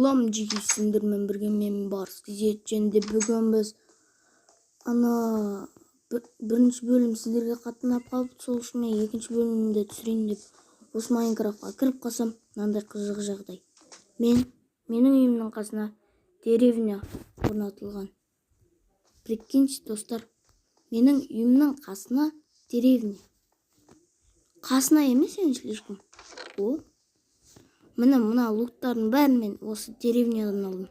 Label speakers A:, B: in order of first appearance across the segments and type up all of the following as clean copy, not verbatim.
A: Салам жеке сиздермен бірге мен Барс және бүгін біз бірінші бөлім сіздерге қатынап қалып, сол үшін мен екінші бөлімді түсірейін деп осы Майнкрафтқа кіріп қалсам, мынандай қызық жағдай. Менің үйімнің қасына деревня орнатылған. Прикиньте, достар, менің үйімнің қасына деревня. Қасына емес, слишком. Мына луттардың бәрін мен осы деревнядан алдым.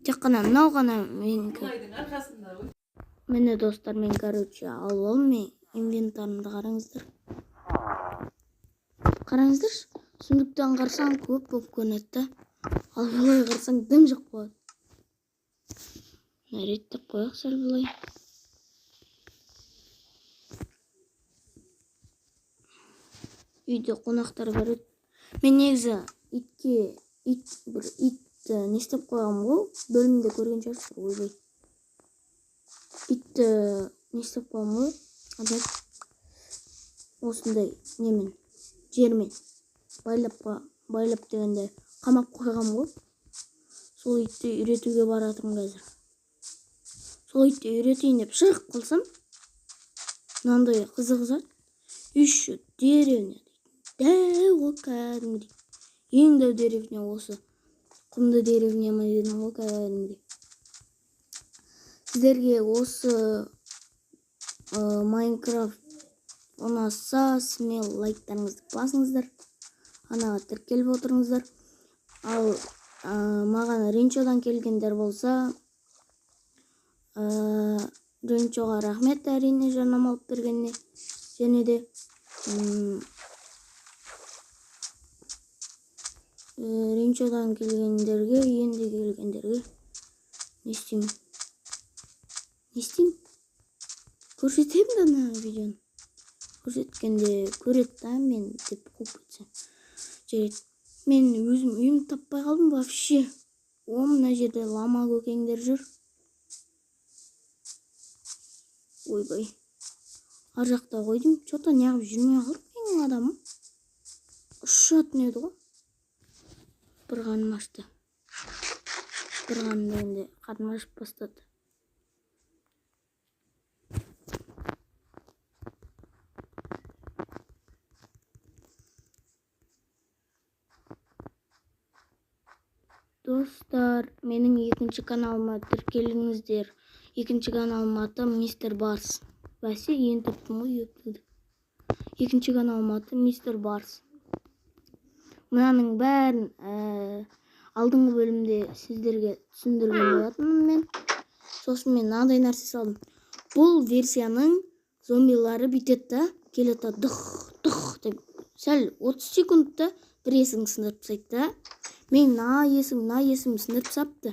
A: Тек қана мынау ғана менікі. Міне достар, мен алып мен инвентарымды қараңыздар. Қараңыздаршы, сундуктан қарасаң көп болып көрінеді. Ал былай қарасаң дым жоқ болады. Реттеп қояқ сәл былай. Үйде қонақтар бар еді. Мен негізі итті не істеп қойғам ғой, бөлімде көрген шығарсыздар, ойбай. Итті не істеп қойғам ғой, осындай немен, жермен байлап дегенде қамап қойғам ғой. Сол итті үйретуге баратырмын қазір. Сол итті үйретейін деп шығып қалсам, мынандай қызық зат, еще деревня. Дәу кәдімгідей. Ең дәу деревня осы. Құмды деревня ма дедім ғой, кәдімгідей. Сіздерге осы Майнкрафт ұнаса, смел лайктарыңызды басыңыздар. Анаға тіркеліп отырыңыздар. Ал маған Ренчодан келгендер болса, Ренчоға рахмет әрине жарнама алып бергеніне. Және де Ренчодан келгендерге, енді келгендерге не істеймін? Көрсетемін да мына видеоны. Көрсеткенде көреді да мен деп қойып кетсем. Жарайды. Мен өзім үйімді таппай қалдым вообще. Мына жерде лама көкеңдер жүр. Ойбай. Ар жақта қойдым. Что-то неғып жүрмей қалып менің адамым. Ұшатын еді ғой. Bir қаным ашты. Bir қаным дегенде қаным ашып бастады. Достар, менің екінші каналыма тіркеліңіздер. Екінші каналым аты Мистер Барс. Бәсе, ең таптым ғой, өптілді. Екінші каналым аты Мистер Барс. Мынаның бәрін алдыңғы бөлімде сіздерге түсіндірген болатынмын мен. Сосын мен мынандай нәрсе салдым. Бұл версияның зомбилары бүйтеді, келеді дұх деп. Сәл 30 секундта бір есігін сындырып тастайды. Мен мына есігін сындырып тастапты.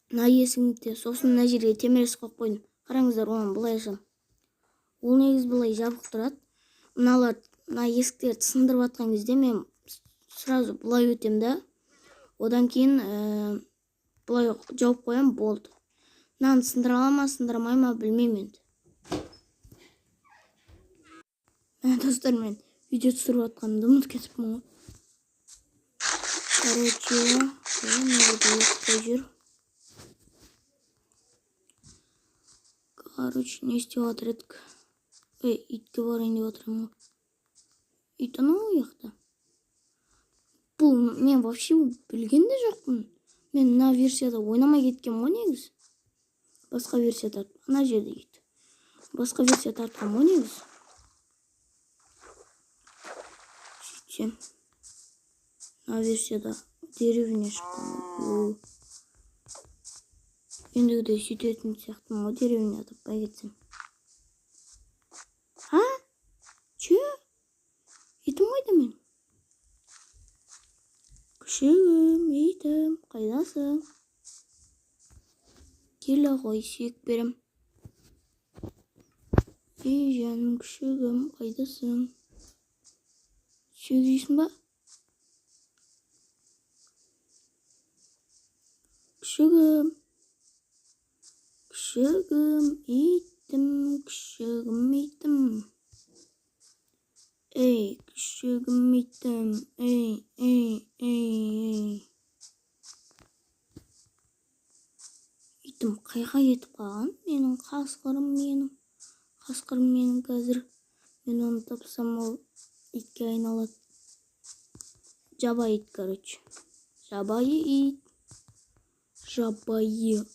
A: Мына есігінде, сосын мына жерге темірес қойып қойдым. Қараңыздар, оны былай ашам. Ол негіз былай жабық тұрады. Мына есіктерді сындырып атқан кезде мен сразу былай өтем да. Одан кейін былай жауып қоям, болды. Мынаны сындыра ма, сындырмай ма білмеймін енді. Достар, мен видео түсіріп атқанымды ұмытып кетіппін ғой. Короче, не істеп жатыр едік. Итке барайын деп отырмын ғой. Ит анау жақта. Бұл мен вообще білген де жоқпын. Мен мына версияда ойнамай кеткем ғой негіз. Басқа версия тартып. Ана жерде ит. Басқа версия тартқам ғой негіз. Сөйтсем. Мына версияда деревня шыққан. Ендігіде сөйтетін сияқтымын ғой, деревня таппай кетсем. Че? Итім қайда мен? Күшігім, итім, қайдасың? Келе ғой, сүйек берем. Жаным, күшігім, қайдасың? Сүйек жейсің ба? Күшігім, итім, күшігім, итім. Ey küçüğüm itim. Ey. İtim қайға кетіп қалған? Менің қасқырым менің қазір. Мен оны тапсам ол итке айналады. Жабайы ит, короче. Жабайы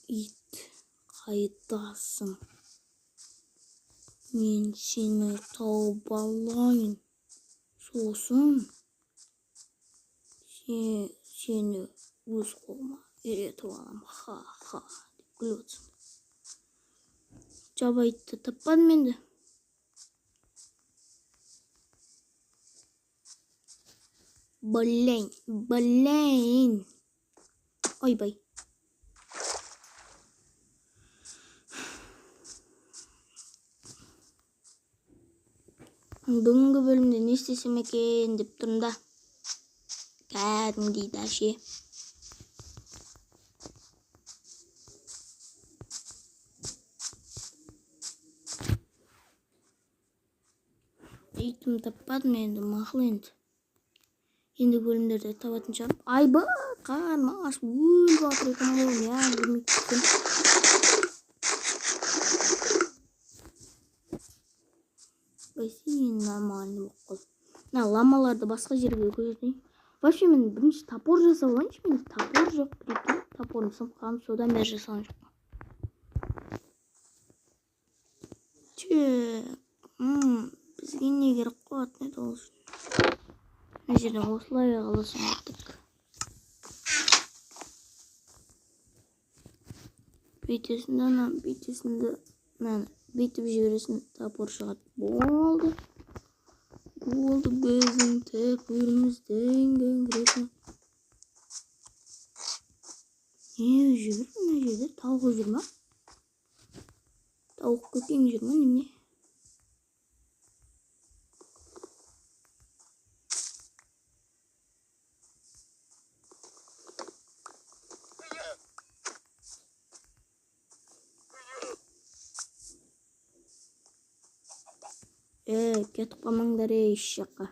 A: ит. Қайдасың? Мен сені тауып алайын. Сосын сені өз қолыма үйретіп аламын. Ха деп күліп отырсың. Жабайы итті таппадым енді. Блин. Ойбай. Бүгінгі бөлімде не істесем екен деп тұрмын да. Кәдімгідей дәше. Итім таппадым енді, мақұл енді. Енді бөлімдерде табатын шығармын. Айбай, қарным ашып өліп жатыр екен ғой. Я білмеймін. Бассейн нормальный болып қалды. Ламаларды басқа жерге көшірейін. Вообще мен бірінші топор жасап алайыншы. Мен топор жоқ, прикинь. Топорым сынып қалып, содан бері жасаған жоқ. Бізге не керек қуатын еді ол үшін. Мына жерден осылай қаласың артық. Бүйтіп жібересің, топор шығады. Болды біздің топорымыздың конкретно. Не жүр мына жерде? Тауық жүр ма? Тауық көкең жүр ма неме? Кетіп қалмаңдар еш жаққа.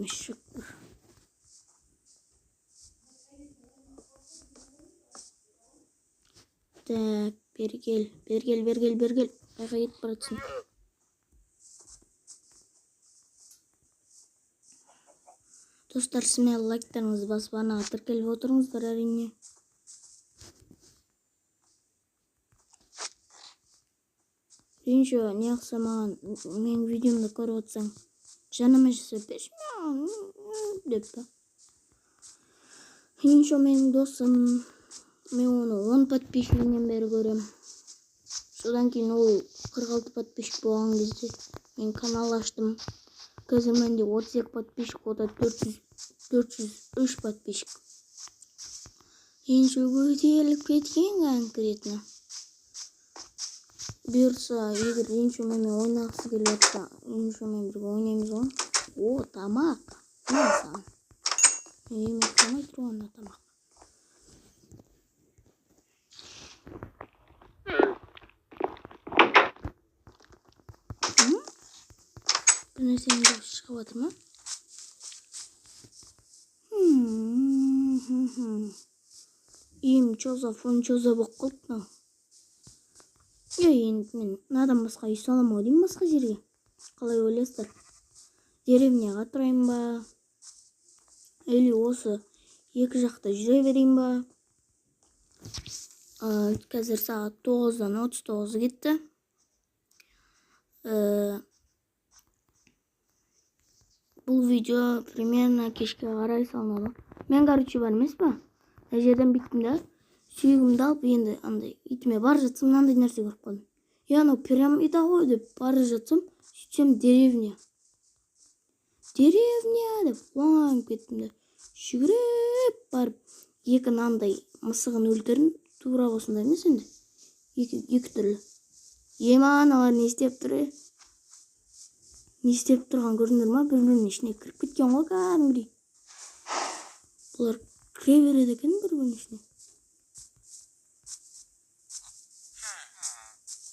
A: Шүкір. Так, бергел. Қайға кетіп баратсың? Достар, сізмен лайктарыңызды басып анаға тіркеліп отырыңыздар әрине. Бірінші не қылса маған менің видеомды көріп отырсаң, жаныма жасап берші деп па. Бірінші менің досым, мен оны 10 подписчигінен бері көрем. Содан кейін ол 46 подписчик болған кезде мен канал аштым. Қазір менде 32 подписчик, ода 403 подписчик. Бірінші көтеріліп кеткен конкретно. Бұйырса, егер еншімен ойнағысы келіп жатса, еншімен бірге ойнаймыз ғой. О, тамақ. Не саған? Мен қалмай тұрғанда тамақ. Бір нәрсенің дауысы шығып жатыр ма? Фон чоза болып қалды. Енді мен надан басқа үй салам ау деймін, басқа жерге. Қалай ойлайсыздар? Деревняға тұрайын ба? Или осы екі жақта жүре берейін ба? Қазір сағат 9-дан 39 кетті. Бұл видео примерно кешке қарай салынады. Мен короче бар емес па? Мына жерден биттім да. Сүйегімді алып, енді андай итіме бара жатсам, мынандай нәрсе көріп қалдым. Анау пирамида ғой деп бара жатсам, сөйтсем деревня деп қуанып кеттім да. Жүгіріп барып, екі нандай мысығын өлтірдім. Тура осындай емес енді. Екі түрлі. Аналар не істеп тұр? Не істеп тұрған көрдіңдер ма? Бір-бірінің ішіне кіріп кеткен ғой кәдімгідей. Бұлар кіре береді екен бір-бірінің ішіне.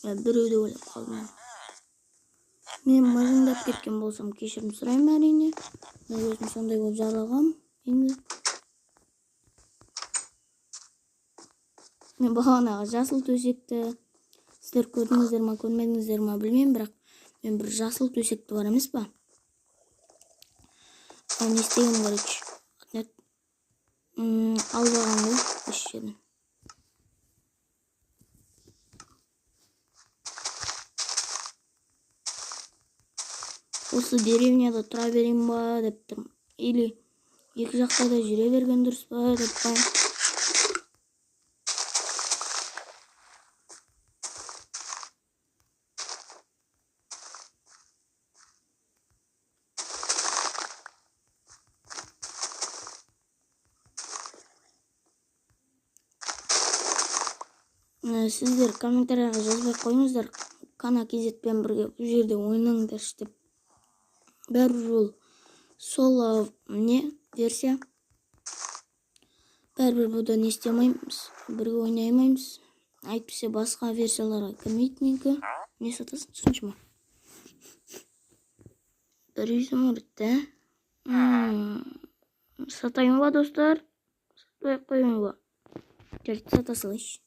A: Біреуді ойлап қалдым. Мен мыжыңдап кеткен болсам кешірім сұраймын әрине. Мен өзім сондай болып жаралғам. Енді мен бағанағы жасыл төсекті сіздер көрдіңіздер ма, көрмедіңіздер ма білмеймін, бірақ мен бір жасыл төсекті бар емес па? Не істегенім, короче, албаған ғой осы жерден. Осы деревняда тұра берейін ба деп тұрмын. Или екі жақта да жүре берген дұрыс па деп қойым. Сіздер комментарияға жазбай қойыңыздар, Кана кезетпен бірге бұл жерде ойнаңдар деп. Бәрібір ол сол версия. Бәрібір бұда не істемейміз, бірге ойнай алмаймыз. Әйтпесе басқа версияларға кірмейтін. Не сатасың соншама? Бір үйсім ұрытты. Сатайын ба, достар? Сатпай қойын ба? Жарты сата салайшы.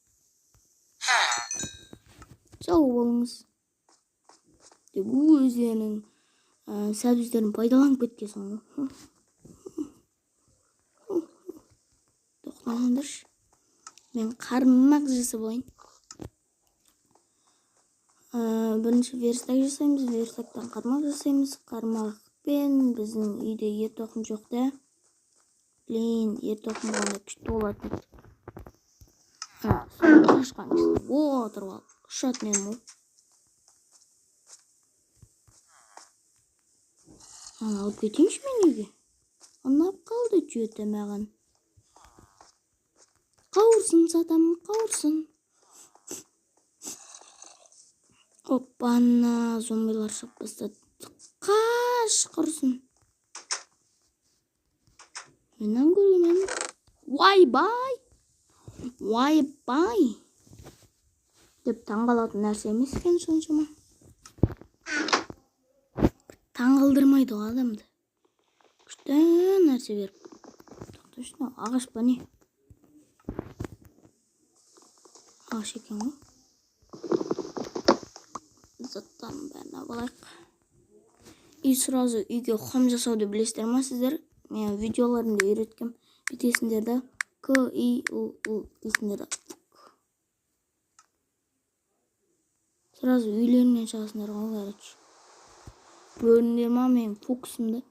A: Сау болыңыз. Бұл өздерінің сәбіздерін пайдаланып кеткесін. Тоқтағандаршы. Мен қармақ жасап алайын. Бірінші верстак жасаймыз. Верстактан қармақ жасаймыз. Қармақпен біздің үйде ер тоқым жоқ та. Блин, ер тоқым ғана күшті болады. Қашқан отырып ал. Ұшатын едім ол. Алып кетейінші мен үйге. Ұнап қалды жөті маған. Қауырсын сатам, қауырсын. Оппана, зомбилар шығып бастады. Қаш құрсын. Менен көргенем. Уай-бай. Уай-бай. Деп таңғалатын нәрсе емес екен соншама. Таңғалдырмайды ғой адамды. Күшті нәрсе беріп. Тоқташына ағаш па не? Ағаш екен ғой. Заттан бәріне балайық. И сразу үйге хом жасауды білесіздер ма сіздер? Мен видеоларымда үйреткем. Бітесіңдер да. К-И-У-У дейсіңдер да. Сразу үйлерінен шығасыңдар ғой, короче. Көріндер ма мен фокусымды.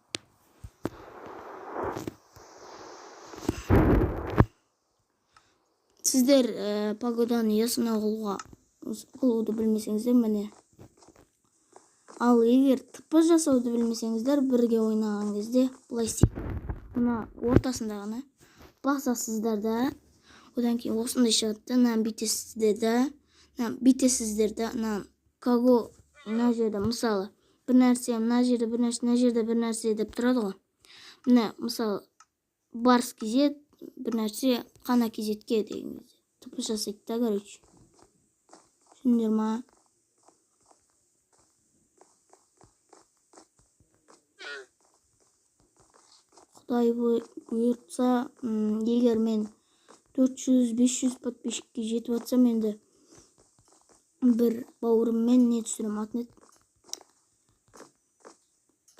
A: Сіздер погоданы ясына қылуды білмесеңіздер, міне. Ал егер тыпы жасауды білмесеңіздер, бірге ойнаған кезде бұлай істейді. Мына ортасында ғана басасыздар да, одан кейін осындай шығатты, бүйтесіздер да, кого мына жерде мысалы бір нәрсе, мына жерде бір нәрсе, мына жерде бір нәрсе деп тұрады ғой. Мына мысалы барс кезет, бір нәрсе қана кезетке деген кезде. Тыпы жасайды да, короче. Түсіндер ма? Құдай бұйыртса, егер мен 400-500 подписчикке жетіп атсам, енді бір бауырыммен не түсірем, атын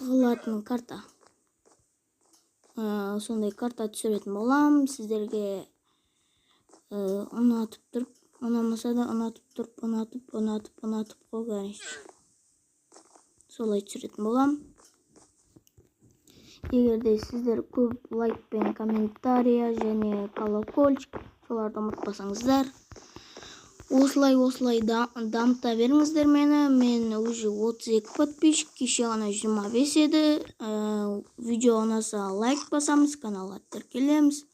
A: тығылатын карта. Сондай карта түсіретін болам. Сіздерге ұнатып тұрып, ұнамаса да ұнатып тұрып, ұнатып қой. Солай түсіретін болам. Егерде сіздер көп лайк пен комментария және колокольчик соларды ұмытпасаңыздар. Осылай дамыта беріңіздер мені. Мен уже 32 подписчик, кеше ғана 25 еді. Видео ұнаса лайк басамыз, каналға тіркелеміз.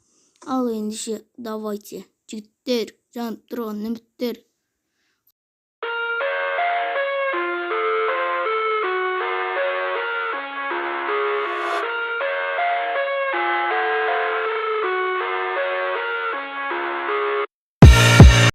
A: Ал ендеше давайте, жігіттер, жанып тұрған үміттер.